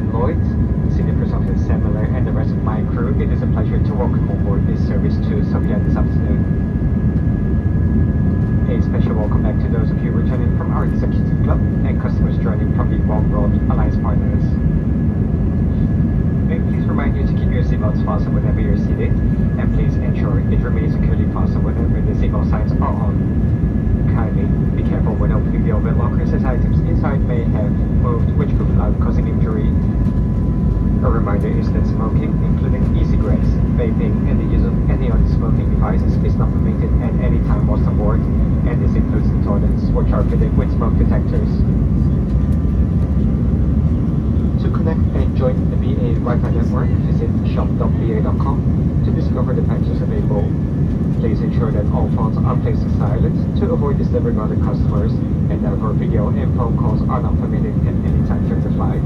Captain Lloyd, Senior First Officer Sam Miller, and the rest of my crew, it is a pleasure to welcome on board this service to Sofia this afternoon. A special welcome back to those of you returning from our Executive Club and customers joining from the One World Alliance partners. May I please remind you to keep your seatbelts fastened whenever you're seated, and please ensure it remains securely fastened whenever the seatbelt signs are on. Kindly be careful when opening the overhead lockers, as items inside may have moved, which could be causing injury. A reminder is that smoking, including e-cigarettes, vaping, and the use of any other smoking devices is not permitted at any time whilst on board, and this includes the toilets, which are fitted with smoke detectors. To connect and join the BA Wi-Fi network, visit shop.ba.com to discover the packages available. Please ensure that all phones are placed to silent to avoid disturbing other customers, and therefore video and phone calls are not permitted at any time during the flight.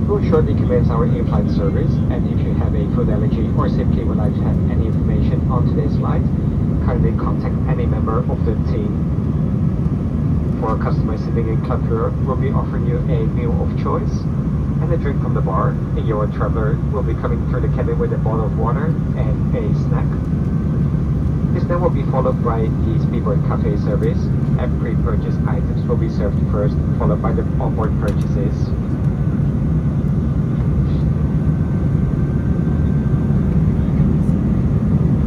We'll shortly commence our in-flight service, and if you have a food allergy or simply would like to have any information on today's flight, kindly contact any member of the team. For customers sitting in Club Tour, we'll be offering you a meal of choice and a drink from the bar, and your traveler will be coming through the cabin with a bottle of water and a snack. This then will be followed by the Speedboat Cafe service, and pre-purchased items will be served first, followed by the onboard purchases.